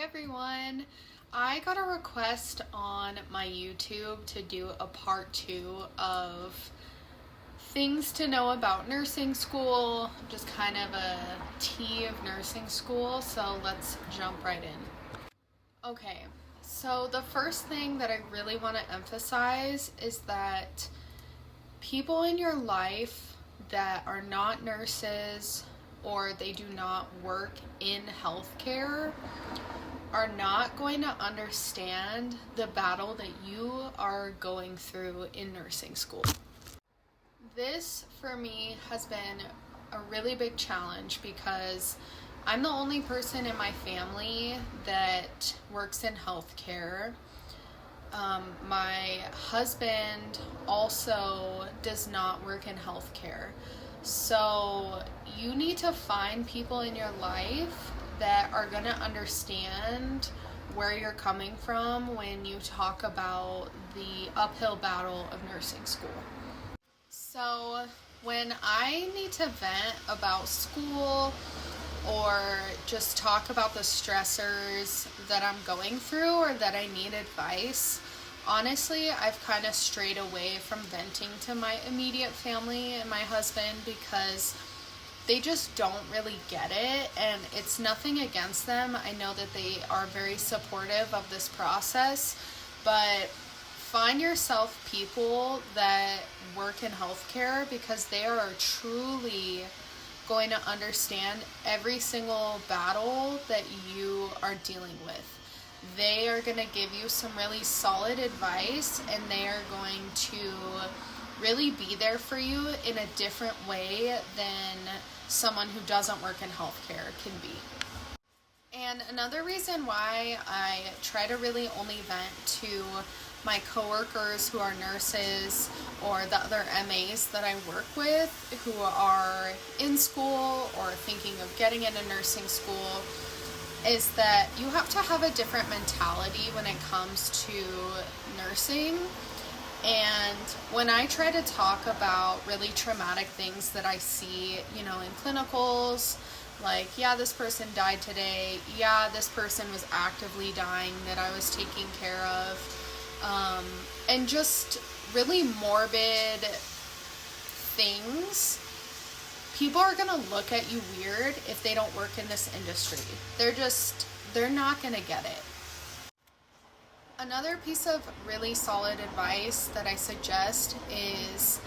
everyone. I got a request on my YouTube to do a part 2 of things to know about nursing school, just kind of a tea of nursing school, so let's jump right in. Okay, so the first thing that I really want to emphasize is that people in your life that are not nurses or they do not work in healthcare are not going to understand the battle that you are going through in nursing school. This, for me, has been a really big challenge because I'm the only person in my family that works in healthcare. My husband also does not work in healthcare. So you need to find people in your life that are going to understand where you're coming from when you talk about the uphill battle of nursing school. So when I need to vent about school or just talk about the stressors that I'm going through or that I need advice, honestly, I've kind of strayed away from venting to my immediate family and my husband because they just don't really get it, and it's nothing against them. I know that they are very supportive of this process, but find yourself people that work in healthcare because they are truly going to understand every single battle that you are dealing with. They are going to give you some really solid advice, and they are going to really be there for you in a different way than someone who doesn't work in healthcare can be. And another reason why I try to really only vent to my coworkers who are nurses or the other MAs that I work with who are in school or thinking of getting into nursing school is that you have to have a different mentality when it comes to nursing. And when I try to talk about really traumatic things that I see, in clinicals, like, yeah, this person died today, yeah, this person was actively dying that I was taking care of, and just really morbid things, people are going to look at you weird if they don't work in this industry. They're not going to get it. Another piece of really solid advice that I suggest is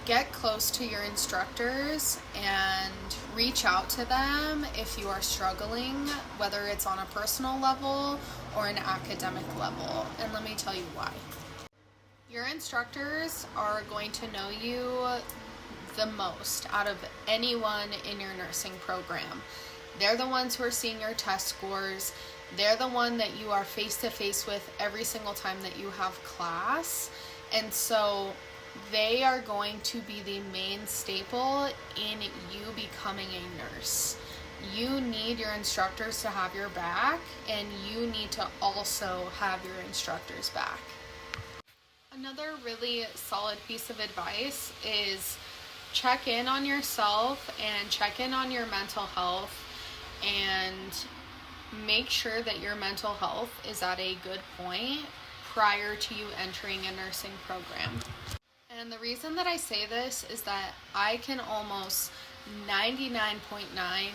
get close to your instructors and reach out to them if you are struggling, whether it's on a personal level or an academic level. And let me tell you why. Your instructors are going to know you the most out of anyone in your nursing program. They're the ones who are seeing your test scores. They're the one that you are face-to-face with every single time that you have class. And so they are going to be the main staple in you becoming a nurse. You need your instructors to have your back, and you need to also have your instructors' back. Another really solid piece of advice is check in on yourself and check in on your mental health and make sure that your mental health is at a good point prior to you entering a nursing program. And the reason that I say this is that I can almost 99.9%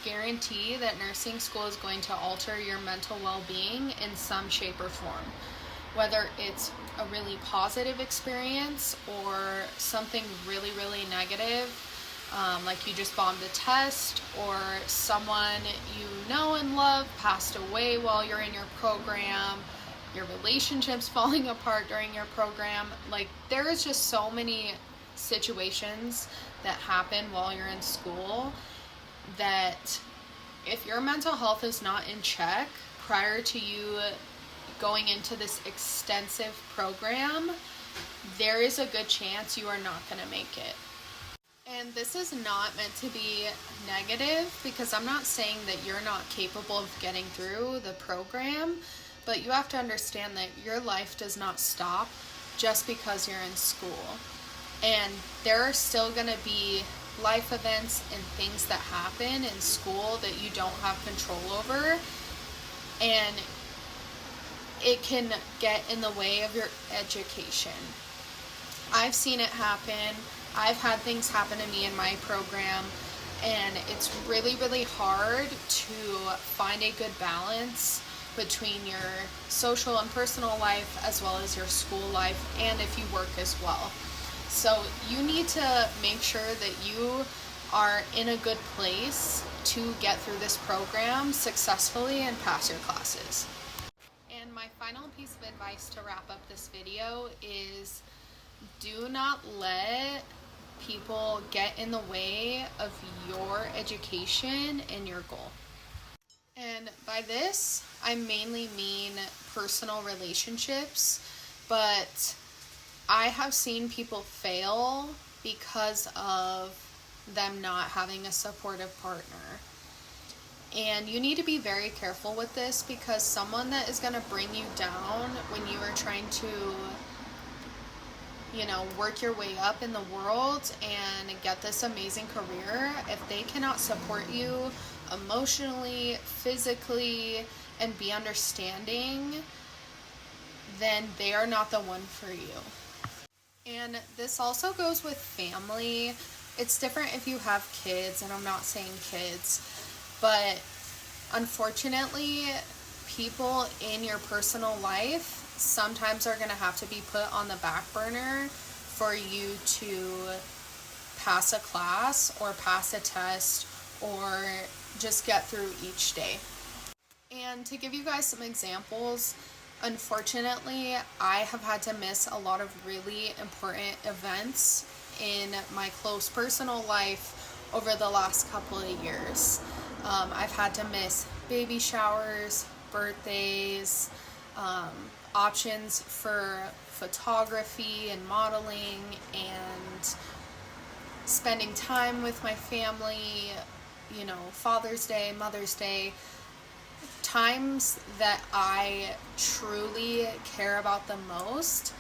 guarantee that nursing school is going to alter your mental well-being in some shape or form. Whether it's a really positive experience or something really, really negative, like you just bombed a test, or someone you know and love passed away while you're in your program, your relationship's falling apart during your program. Like, there is just so many situations that happen while you're in school that if your mental health is not in check prior to you going into this extensive program, there is a good chance you are not going to make it. And this is not meant to be negative, because I'm not saying that you're not capable of getting through the program, but you have to understand that your life does not stop just because you're in school. And there are still going to be life events and things that happen in school that you don't have control over, and it can get in the way of your education. I've seen it happen. I've had things happen to me in my program, and it's really, really hard to find a good balance between your social and personal life as well as your school life, and if you work as well. So you need to make sure that you are in a good place to get through this program successfully and pass your classes. And my final piece of advice to wrap up this video is, do not let people get in the way of your education and your goal. And by this, I mainly mean personal relationships, but I have seen people fail because of them not having a supportive partner. And you need to be very careful with this, because someone that is going to bring you down when you are trying to, work your way up in the world and get this amazing career, if they cannot support you emotionally, physically, and be understanding, then they are not the one for you. And this also goes with family. It's different if you have kids, and I'm not saying kids, but unfortunately, people in your personal life sometimes are going to have to be put on the back burner for you to pass a class or pass a test or just get through each day. And to give you guys some examples, unfortunately, I have had to miss a lot of really important events in my close personal life over the last couple of years. I've had to miss baby showers, birthdays, options for photography and modeling, and spending time with my family, Father's Day, Mother's Day, times that I truly care about the most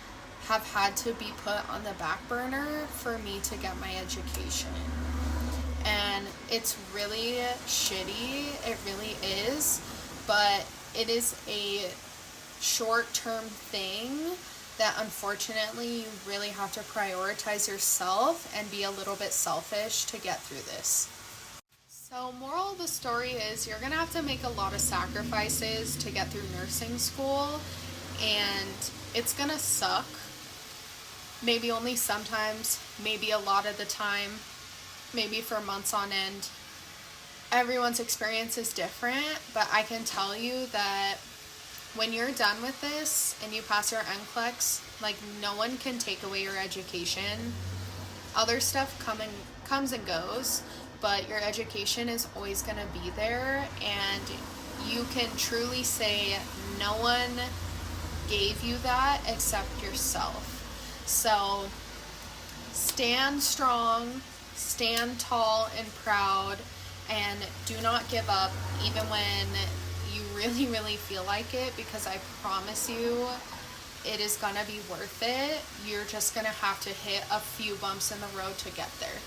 have had to be put on the back burner for me to get my education. And it's really shitty, it really is, but it is a short-term thing that unfortunately you really have to prioritize yourself and be a little bit selfish to get through this. So moral of the story is, you're going to have to make a lot of sacrifices to get through nursing school, and it's going to suck. Maybe only sometimes, maybe a lot of the time, maybe for months on end. Everyone's experience is different, but I can tell you that when you're done with this and you pass your NCLEX, no one can take away your education. Other stuff comes and goes, but your education is always going to be there, and you can truly say no one gave you that except yourself. So stand strong, stand tall and proud, and do not give up even when you really, really feel like it, because I promise you it is going to be worth it. You're just going to have to hit a few bumps in the road to get there.